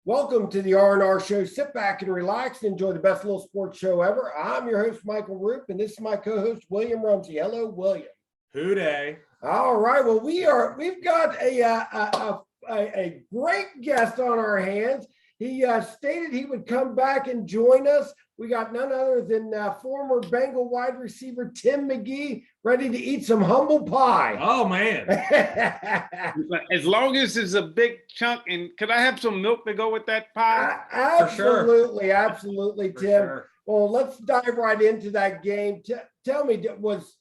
Welcome to the R&R Show. Sit back and relax and enjoy the best little sports show ever. I'm your host, Michael Roope, and this is my co-host, William Rumsey. Hello, William. Hooday. All right. Well, we've got a great guest on our hands. He stated he would come back and join us. We got none other than former Bengal wide receiver Tim McGee, ready to eat some humble pie. Oh, man. As long as it's a big chunk, and could I have some milk to go with that pie? Absolutely, absolutely, For Tim. sure. Well, let's dive right into that game. Tell me, was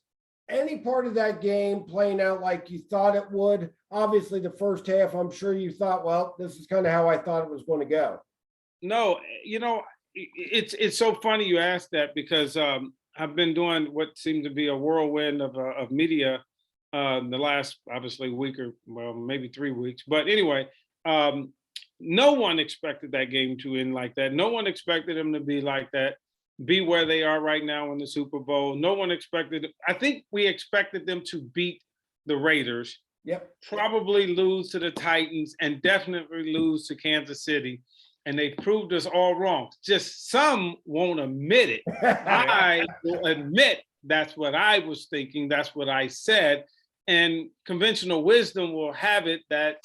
any part of that game playing out like you thought it would? Obviously, the first half, I'm sure you thought, well, this is kind of how I thought it was going to go. No, it's so funny you asked that because I've been doing what seemed to be a whirlwind of media the last obviously week or maybe 3 weeks. But anyway, no one expected that game to end like that. No one expected them to be like that, be where they are right now in the Super Bowl. No one expected. I think we expected them to beat the Raiders. Yep. Probably lose to the Titans and definitely lose to Kansas City. And they proved us all wrong. Just some won't admit it. I will admit that's what I was thinking. That's what I said. And conventional wisdom will have it that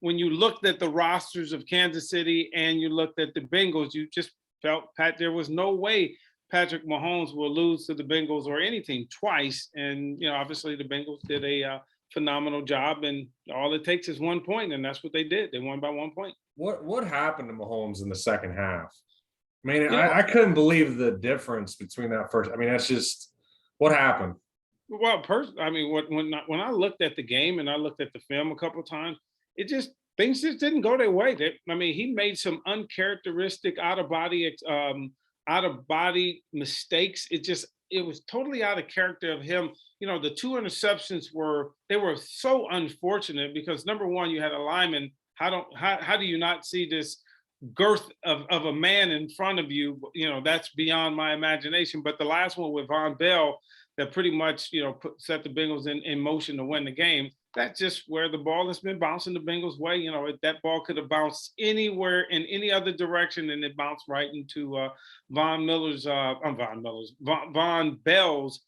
when you looked at the rosters of Kansas City and you looked at the Bengals, you just felt, there was no way Patrick Mahomes will lose to the Bengals or anything twice. And, obviously the Bengals did a phenomenal job, and all it takes is 1 point, and that's what they did. They won by 1 point. What happened to Mahomes in the second half? I mean, I couldn't believe the difference between that first. I mean, that's just what happened. Well, when I looked at the game and I looked at the film a couple of times, things just didn't go their way. He made some uncharacteristic out of body mistakes. It was totally out of character of him. The two interceptions were so unfortunate because number one, you had a lineman. How do you not see this girth of a man in front of you? That's beyond my imagination. But the last one with Von Bell that pretty much, set the Bengals in motion to win the game. That's just where the ball has been bouncing the Bengals' way. That ball could have bounced anywhere in any other direction, and it bounced right into Von Bell's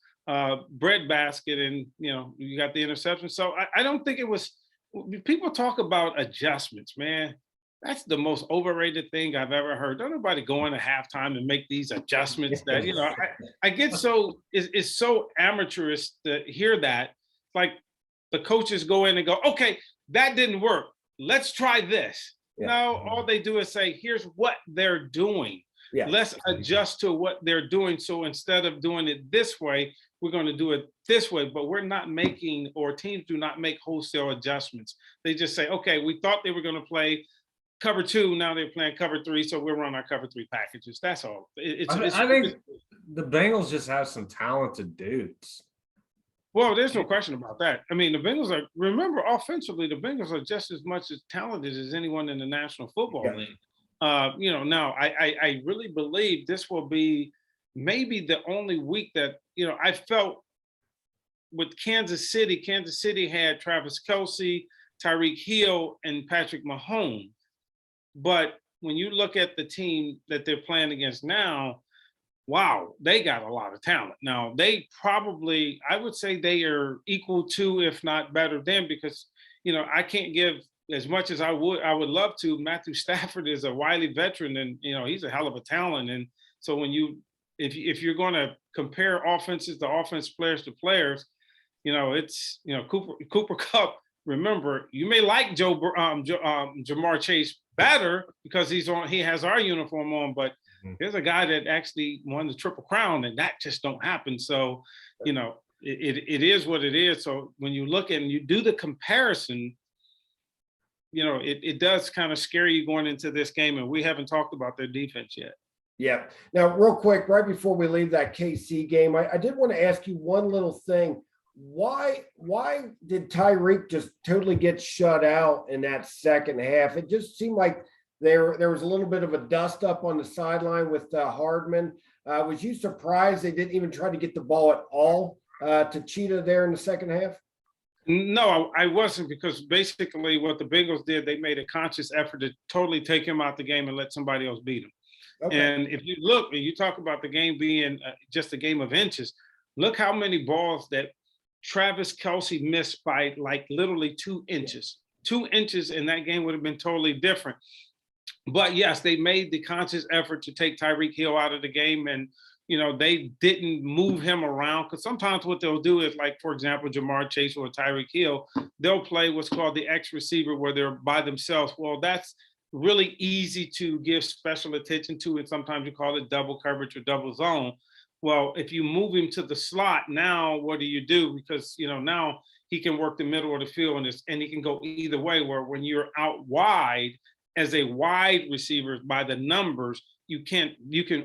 breadbasket, and you got the interception. So I don't think it was. People talk about adjustments, man. That's the most overrated thing I've ever heard. Don't nobody go into halftime and make these adjustments that, I get so, it's so amateurish to hear that. Like the coaches go in and go, okay, that didn't work. Let's try this. Yeah. No, all they do is say, here's what they're doing. Yeah. Let's adjust to what they're doing. So instead of doing it this way, we're going to do it this way, but we're not making, or teams do not make wholesale adjustments. They just say, okay, we thought they were going to play cover 2. Now they're playing cover 3. So we're running our cover 3 packages. That's all. I think the Bengals just have some talented dudes. Well, there's no question about that. I mean, the Bengals remember, offensively, the Bengals are just as much as talented as anyone in the National Football League. Now I really believe this will be maybe the only week that, I felt with Kansas City had Travis Kelce, Tyreek Hill, and Patrick Mahomes. But when you look at the team that they're playing against now, wow, they got a lot of talent. Now, they probably, I would say they are equal to, if not better than, because, I can't give as much as I would love to. Matthew Stafford is a wily veteran, and, he's a hell of a talent. And so when if you're going to compare offenses to offense, players to players, it's, Cooper Kupp. Remember, you may like Jamar Chase better because he has our uniform on, but there's a guy that actually won the Triple Crown, and that just don't happen. So, it is what it is. So when you look at and you do the comparison, it does kind of scare you going into this game, and we haven't talked about their defense yet. Yeah. Now, real quick, right before we leave that KC game, I did want to ask you one little thing. Why did Tyreek just totally get shut out in that second half? It just seemed like there was a little bit of a dust up on the sideline with Hardman. Was you surprised they didn't even try to get the ball at all to Cheetah there in the second half? No, I wasn't, because basically what the Bengals did, they made a conscious effort to totally take him out the game and let somebody else beat him. Okay. And if you look, and you talk about the game being just a game of inches, look how many balls that Travis Kelce missed by like literally 2 inches. 2 inches, and that game would have been totally different. But yes, they made the conscious effort to take Tyreek Hill out of the game, and they didn't move him around, because sometimes what they'll do is, like, for example, Jamar Chase or Tyreek Hill, they'll play what's called the X receiver, where they're by themselves. Well, that's really easy to give special attention to, and sometimes you call it double coverage or double zone. Well, if you move him to the slot, now what do? Because now he can work the middle of the field, and he can go either way, where when you're out wide as a wide receiver by the numbers, you can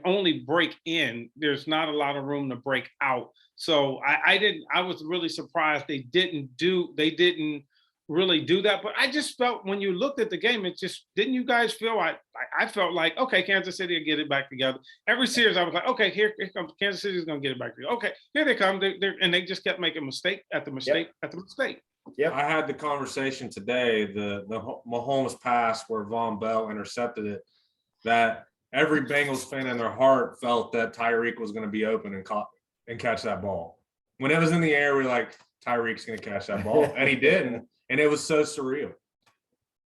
only break in. There's not a lot of room to break out. So I was really surprised they didn't really do that. But I just felt, when you looked at the game, it just, didn't you guys feel, I felt like, okay, Kansas City will get it back together. Every series I was like, okay, here comes Kansas City's going to get it back together. Okay, here they come. And they just kept making mistake after mistake after mistake. Yeah, I had the conversation today, the Mahomes pass where Von Bell intercepted it, that every Bengals fan in their heart felt that Tyreek was going to be open and catch that ball. When it was in the air, we were like, Tyreek's going to catch that ball, and he didn't, and it was so surreal.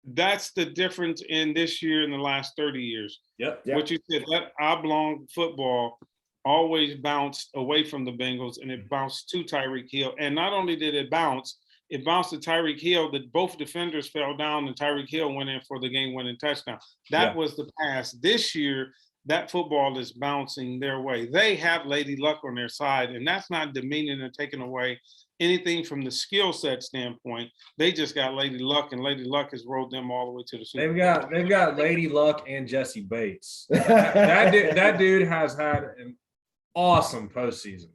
That's the difference in this year and the last 30 years. Yep. What you said, that oblong football always bounced away from the Bengals, and it bounced to Tyreek Hill. And not only did it bounced to Tyreek Hill, that both defenders fell down, and Tyreek Hill went in for the game-winning touchdown. That was the pass. This year, that football is bouncing their way. They have Lady Luck on their side, and that's not demeaning or taking away anything from the skill set standpoint. They just got Lady Luck, and Lady Luck has rolled them all the way to the Super Bowl. They've got Lady Luck and Jesse Bates. that dude has had an awesome postseason.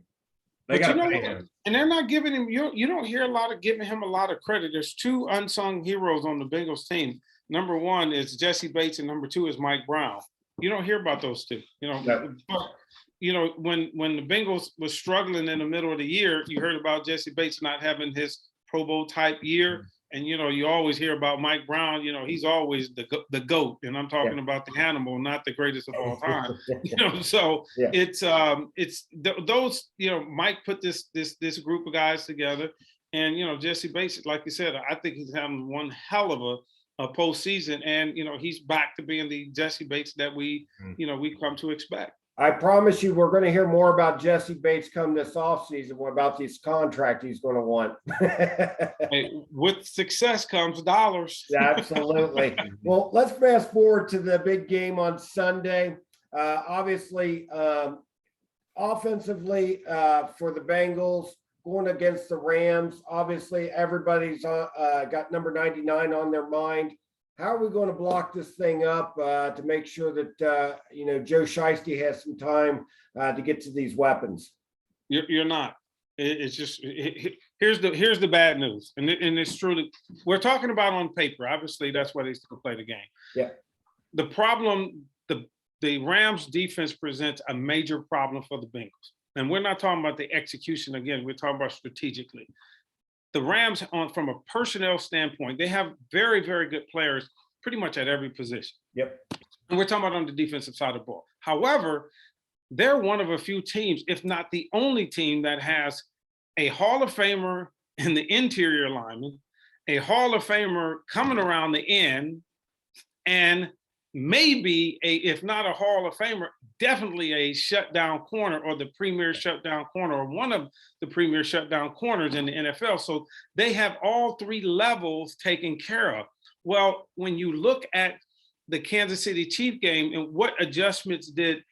They got to pay him. And they're not giving him, you don't hear giving him a lot of credit. There's 2 unsung heroes on the Bengals team. Number 1 is Jesse Bates, and number 2 is Mike Brown. You don't hear about those 2, But, when the Bengals was struggling in the middle of the year, you heard about Jesse Bates not having his Pro Bowl type year. And, you always hear about Mike Brown, he's always the GOAT. And I'm talking about the animal, not the greatest of all time. So it's those, Mike put this group of guys together. And, Jesse Bates, like you said, I think he's having one hell of a postseason. And, he's back to being the Jesse Bates that we come to expect. I promise you, we're going to hear more about Jesse Bates come this offseason, about this contract he's going to want. Hey, with success comes dollars. Absolutely. Well, let's fast forward to the big game on Sunday. Obviously, offensively for the Bengals, going against the Rams. Obviously, everybody's got number 99 on their mind. How are we going to block this thing up to make sure that Joe Shiesty has some time to get to these weapons? You're not. It's just here's the bad news, and it's truly, we're talking about on paper. Obviously, that's why they still play the game. Yeah. The problem, the Rams defense presents a major problem for the Bengals, and we're not talking about the execution again. We're talking about strategically. The Rams, from a personnel standpoint, they have very, very good players pretty much at every position. Yep. And we're talking about on the defensive side of the ball. However, they're one of a few teams, if not the only team, that has a Hall of Famer in the interior lineman, a Hall of Famer coming around the end, and maybe if not a Hall of Famer, definitely a shutdown corner, or the premier shutdown corner, or one of the premier shutdown corners in the NFL. So they have all 3 levels taken care of. Well, when you look at the Kansas City Chiefs game and what adjustments did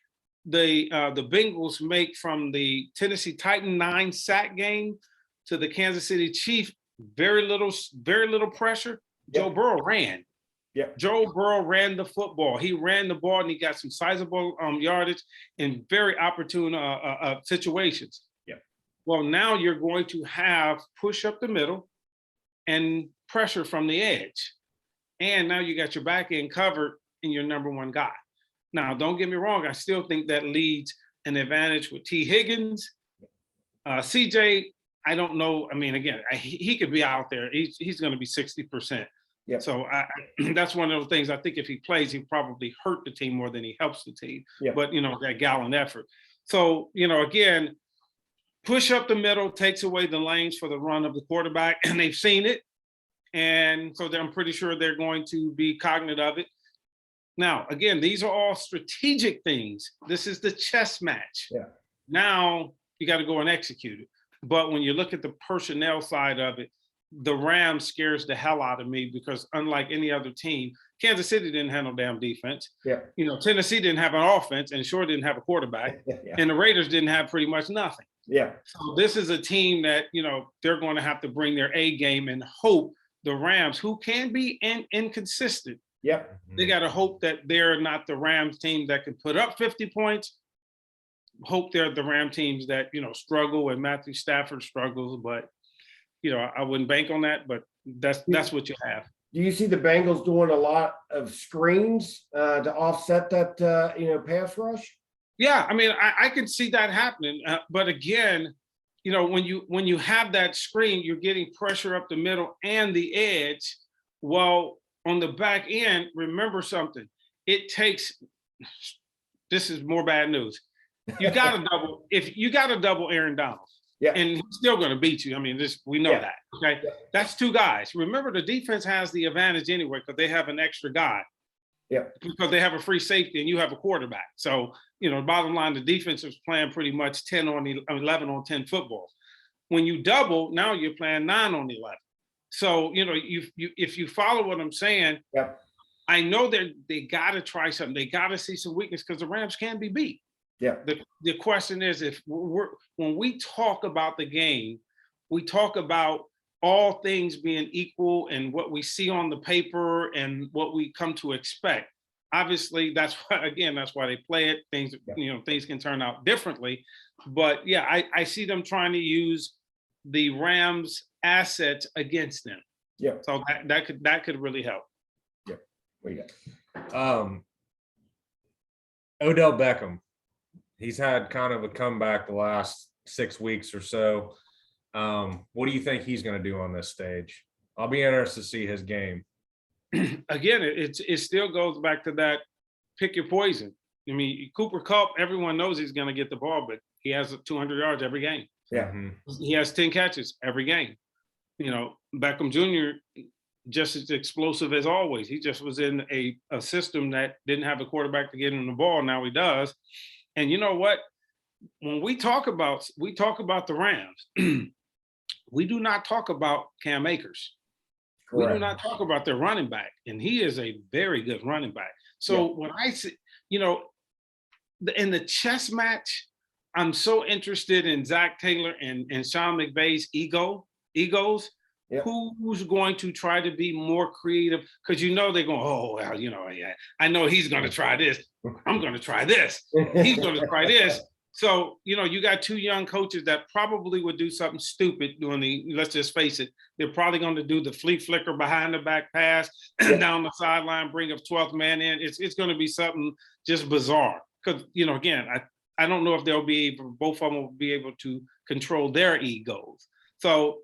the Bengals make from the Tennessee Titan 9 sack game to the Kansas City Chiefs, very little pressure. Yep. Joe Burrow ran. Yeah, Joe Burrow ran the football. He ran the ball, and he got some sizable yardage in very opportune situations. Yeah. Well, now you're going to have push up the middle and pressure from the edge. And now you got your back end covered in your number 1 guy. Now, don't get me wrong. I still think that leads an advantage with T. Higgins. CJ I don't know. I mean, again, he could be out there. He's going to be 60%. Yep. So that's one of those things. I think if he plays, he probably hurt the team more than he helps the team. Yep. But, that gallant effort. So, again, push up the middle takes away the lanes for the run of the quarterback, and they've seen it. And so I'm pretty sure they're going to be cognizant of it. Now, again, these are all strategic things. This is the chess match. Yeah. Now you got to go and execute it. But when you look at the personnel side of it, the Rams scares the hell out of me because unlike any other team, Kansas City didn't have no damn defense. Yeah. Tennessee didn't have an offense and sure didn't have a quarterback. Yeah. And the Raiders didn't have pretty much nothing. Yeah. So this is a team that, they're going to have to bring their A game and hope the Rams, who can be inconsistent. Yep. They got to hope that they're not the Rams team that can put up 50 points. Hope they're the Ram teams that, struggle, and Matthew Stafford struggles, but I wouldn't bank on that, but that's what you have. Do you see the Bengals doing a lot of screens to offset that, pass rush? Yeah, I mean, I can see that happening. But again, when you have that screen, you're getting pressure up the middle and the edge. Well, on the back end, remember something. It takes, this is more bad news. You got to double Aaron Donald. Yeah. And he's still going to beat you. I mean, we know that. Okay. Yeah. That's two guys. Remember, the defense has the advantage anyway because they have an extra guy. Yeah. Because they have a free safety and you have a quarterback. So, bottom line, the defense is playing pretty much 11 on 10 football. When you double, now you're playing 9 on 11. So, if you follow what I'm saying, yeah. I know they got to try something. They got to see some weakness because the Rams can be beat. Yeah. The question is, when we talk about the game, we talk about all things being equal and what we see on the paper and what we come to expect. Obviously, that's why they play it. Things, things can turn out differently. But yeah, I see them trying to use the Rams assets against them. Yeah. So that could really help. Yeah. What do you got? Odell Beckham. He's had kind of a comeback the last 6 weeks or so. What do you think he's going to do on this stage? I'll be interested to see his game. Again, it still goes back to that pick your poison. I mean, Cooper Kupp, everyone knows he's going to get the ball, but he has 200 yards every game. Yeah. Mm-hmm. He has 10 catches every game. Beckham Jr., just as explosive as always. He just was in a system that didn't have a quarterback to get him the ball. Now he does. And you know what? When we talk about the Rams, we do not talk about Cam Akers. Correct. We do not talk about their running back, and he is a very good running back. So when I see, in the chess match, I'm so interested in Zach Taylor and Sean McVay's egos. Yep. Who's going to try to be more creative? Because they're going, I know he's going to try this. I'm going to try this. He's going to try this. So, you got two young coaches that probably would do something stupid let's just face it, they're probably going to do the flea flicker behind the back pass down the sideline, bring a 12th man in. It's going to be something just bizarre. Because, again, I don't know if both of them will be able to control their egos. So,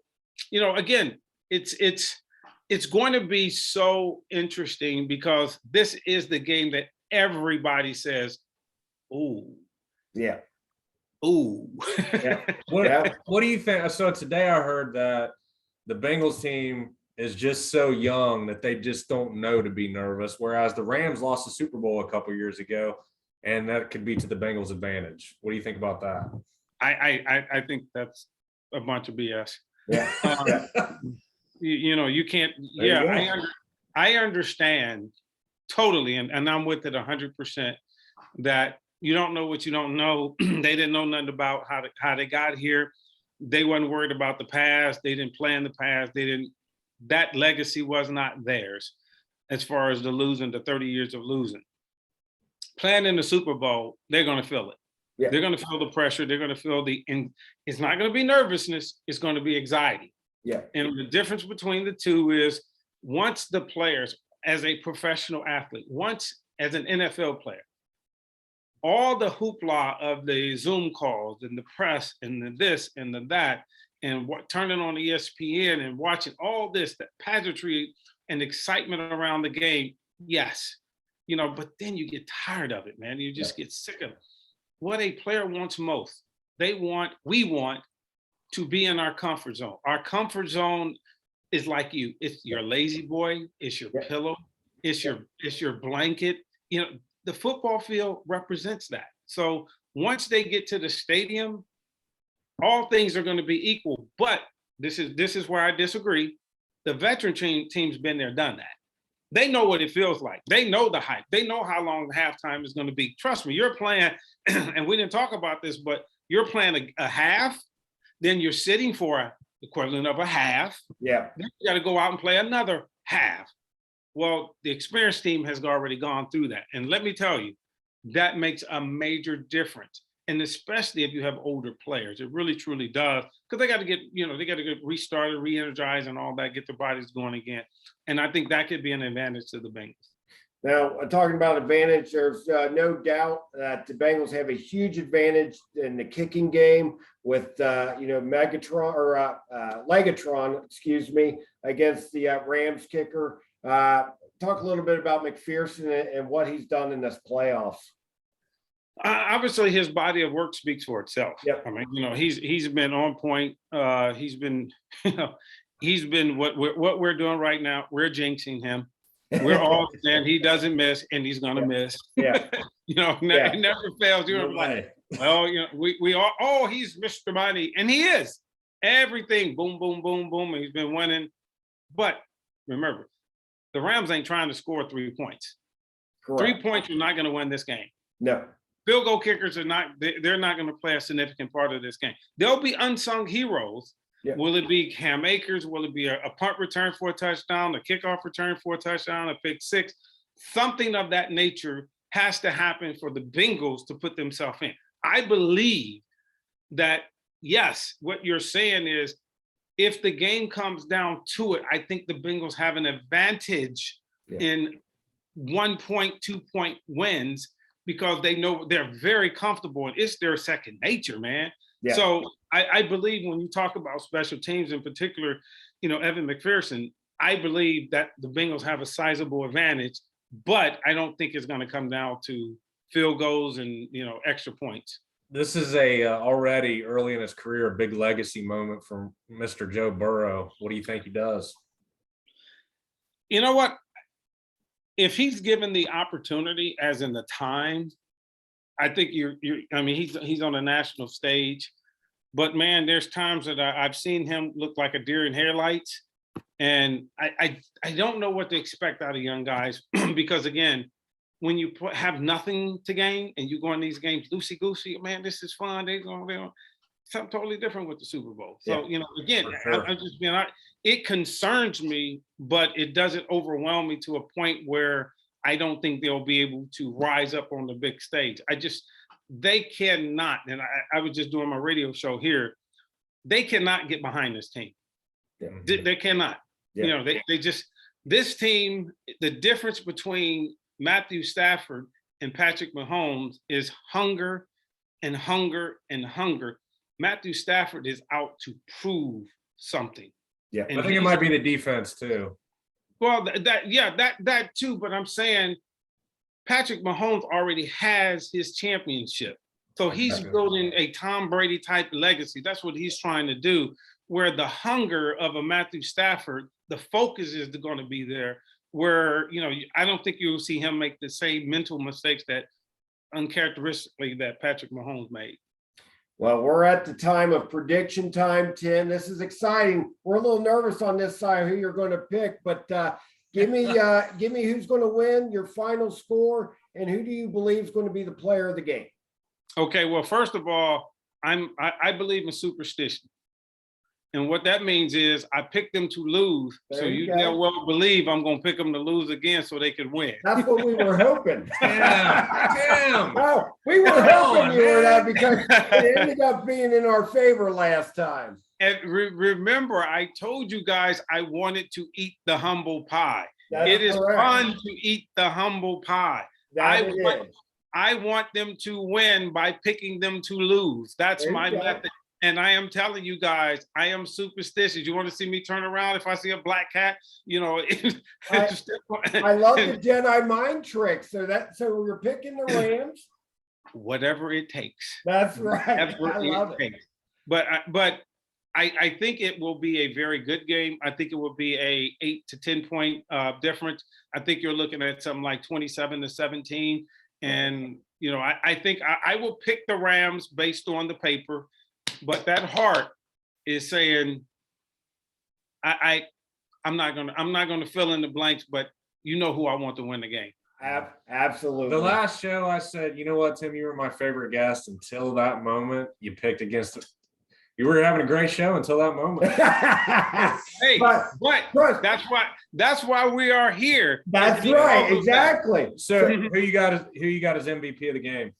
again, it's going to be so interesting because this is the game that everybody says, "Ooh, yeah, ooh." Yeah. What do you think? So today I heard that the Bengals team is just so young that they just don't know to be nervous, whereas the Rams lost the Super Bowl a couple years ago, and that could be to the Bengals' advantage. What do you think about that? I think that's a bunch of BS. Yeah. You can't. Yeah, I understand totally, and I'm with it 100%. That you don't know what you don't know. They didn't know nothing about how they got here. They wasn't worried about the past. They didn't plan the past. That legacy was not theirs, as far as the 30 years of losing. Playing in the Super Bowl, they're going to feel it. Yeah. They're going to feel the pressure. They're going to feel it's not going to be nervousness. It's going to be anxiety. Yeah. And the difference between the two is once the players, as a professional athlete, once as an NFL player, all the hoopla of the Zoom calls and the press and the this and the that and turning on ESPN and watching all this, the pageantry and excitement around the game, yes, but then you get tired of it, man. You just get sick of it. What a player wants most, we want to be in our comfort zone. Our comfort zone is like you. It's your lazy boy. It's your pillow. It's your blanket. The football field represents that. So once they get to the stadium, all things are going to be equal. But this is where I disagree. The veteran team's been there, done that. They know what it feels like. They know the hype. They know how long halftime is going to be. Trust me, you're playing, and we didn't talk about this, but you're playing a half, then you're sitting for an equivalent of a half. Yeah. Then you got to go out and play another half. Well, the experienced team has already gone through that. And let me tell you, that makes a major difference. And especially if you have older players, it really, truly does. Because they got to get restarted, re-energized and all that, get their bodies going again. And I think that could be an advantage to the Bengals. Now, talking about advantage, there's no doubt that the Bengals have a huge advantage in the kicking game with, Legatron, against the Rams kicker. Talk a little bit about McPherson and what he's done in this playoffs. Obviously, his body of work speaks for itself. Yep. I mean, he's been on point. He's been what we're doing right now. We're jinxing him. We're all saying he doesn't miss, and he's gonna miss. Yeah. It never fails. You're like, well, we all. Oh, he's Mr. Money, and he is. Everything, boom, boom, boom, boom. And he's been winning. But remember, the Rams ain't trying to score 3 points. Correct. 3 points, you're not going to win this game. No. Field goal kickers are not. They're not going to play a significant part of this game. There'll be unsung heroes. Yeah. Will it be Cam Akers? Will it be a punt return for a touchdown, a kickoff return for a touchdown, a pick six? Something of that nature has to happen for the Bengals to put themselves in. I believe that, yes, what you're saying is if the game comes down to it, I think the Bengals have an advantage in 1 point, 2 point wins because they know they're very comfortable and it's their second nature, man. Yeah. So I believe when you talk about special teams in particular, Evan McPherson, I believe that the Bengals have a sizable advantage, but I don't think it's going to come down to field goals and, extra points. This is already early in his career, a big legacy moment from Mr. Joe Burrow. What do you think he does? You know what? If he's given the opportunity, as in the time, I think he's on a national stage. But man, there's times that I've seen him look like a deer in headlights, and I don't know what to expect out of young guys because again, when you have nothing to gain and you go in these games loosey goosey, man, this is fun. They're something totally different with the Super Bowl. So again, sure. I'm just being honest. It concerns me, but it doesn't overwhelm me to a point where I don't think they'll be able to rise up on the big stage. They cannot, and I was just doing my radio show here, they cannot get behind this team. Yeah. They cannot. Yeah. They just, this team, the difference between Matthew Stafford and Patrick Mahomes is hunger and hunger and hunger. Matthew Stafford is out to prove something. Yeah, and I think it might be the defense too. Well, that too, but I'm saying Patrick Mahomes already has his championship. So he's building a Tom Brady type legacy. That's what he's trying to do, where the hunger of a Matthew Stafford, the focus is going to be there, where, I don't think you'll see him make the same mental mistakes that uncharacteristically that Patrick Mahomes made. Well, we're at the time of prediction time, Tim. This is exciting. We're a little nervous on this side who you're going to pick, but give me who's going to win, your final score, and who do you believe is going to be the player of the game? Okay, well, first of all, I believe in superstition. And what that means is I picked them to lose. There so you can well believe I'm going to pick them to lose again so they could win. That's what we were hoping. Damn. No, we were hoping you were that because it ended up being in our favor last time. And remember, I told you guys I wanted to eat the humble pie. It is fun to eat the humble pie. I want them to win by picking them to lose. That's my method. And I am telling you guys, I am superstitious. You want to see me turn around if I see a black cat? You know, I love the Jedi mind trick. So you're picking the Rams. Whatever it takes. That's right. Whatever I love it. takes. But I think it will be a very good game. I think it will be a 8 to 10 point difference. I think you're looking at something like 27-17. And, you know, I think I will pick the Rams based on the paper, but that heart is saying, I'm not gonna fill in the blanks, but you know who I want to win the game. Absolutely. The last show I said, you know what, Tim, you were my favorite guest until that moment. You picked against it. You were having a great show until that moment. Hey, but that's why we are here. That's right, exactly. So who you got as MVP of the game?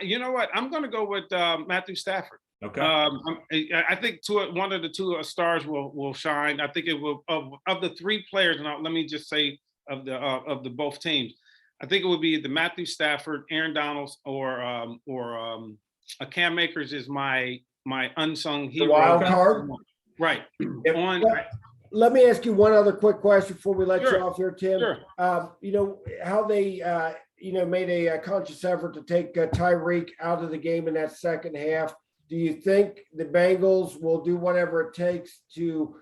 You know what? I'm going to go with Matthew Stafford. Okay. I think one of the two stars will shine. I think it will of the three players. And let me just say of the both teams. I think it would be the Matthew Stafford, Aaron Donalds, or Cam Akers is my unsung hero. The wild card. Right. Let me ask you one other quick question before we let you off here, Tim. Sure. You know how they made a conscious effort to take Tyreek out of the game in that second half. Do you think the Bengals will do whatever it takes to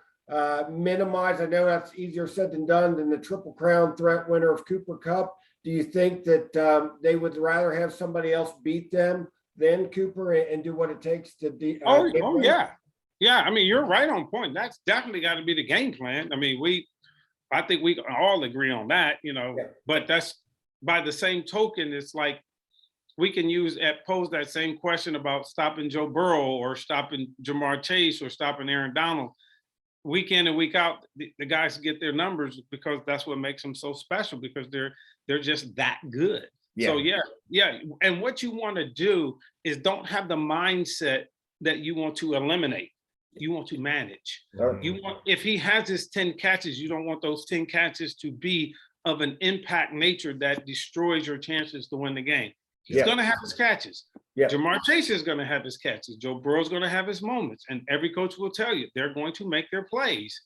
minimize? I know that's easier said than done than the Triple Crown threat winner of Cooper Kupp. Do you think that they would rather have somebody else beat them than Cooper and do what it takes to yeah. I mean, you're right on point. That's definitely got to be the game plan. I mean, I think we all agree on that, you know. Yeah. But that's by the same token, it's like we can pose that same question about stopping Joe Burrow or stopping Jamar Chase or stopping Aaron Donald. Week in and week out, the guys get their numbers because that's what makes them so special, because they're just that good. Yeah. So yeah. And what you want to do is don't have the mindset that you want to eliminate. You want to manage. You want, if he has his 10 catches, you don't want those 10 catches to be of an impact nature that destroys your chances to win the game. He's going to have his catches. Jamar Chase is going to have his catches. Joe Burrow's going to have his moments. And every coach will tell you they're going to make their plays.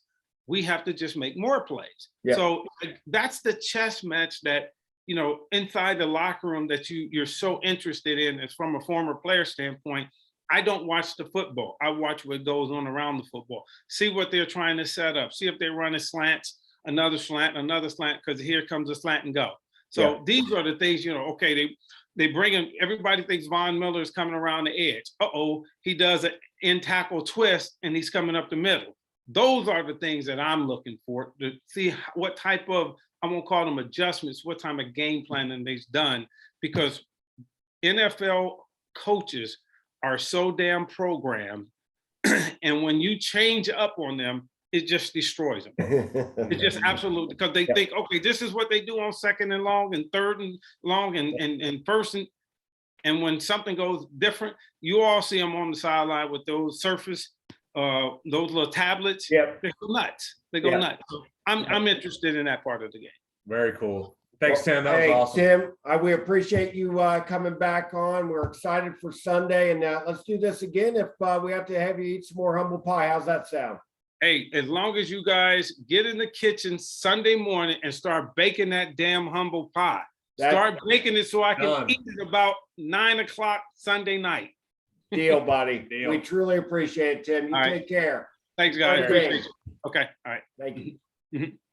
We have to just make more plays. So that's the chess match that, you know, inside the locker room that you're so interested in. As from a former player standpoint, I don't watch the football. I watch what goes on around the football. See what they're trying to set up. See if they're running slants, another slant, because here comes a slant and go. So these are the things, you know, okay, they bring him, everybody thinks Von Miller is coming around the edge. He does an in tackle twist and he's coming up the middle. Those are the things that I'm looking for to see what type of, I won't call them adjustments, what type of game planning they've done, because NFL coaches are so damn programmed. And when you change up on them, it just destroys them. It just absolutely, because they think, okay, this is what they do on second and long and third and long and first. And when something goes different, you all see them on the sideline with those those little tablets. They go nuts. They go nuts. So I'm interested in that part of the game. Very cool. Thanks, Tim. That was awesome. Tim, we appreciate you coming back on. We're excited for Sunday, and let's do this again if we have to have you eat some more humble pie. How's that sound? Hey, as long as you guys get in the kitchen Sunday morning and start baking that damn humble pie. Start baking it so I can eat it about 9 o'clock Sunday night. Deal, buddy. Deal. We truly appreciate it, Tim. You take care. Thanks, guys. Appreciate you. Okay. All right. Thank you.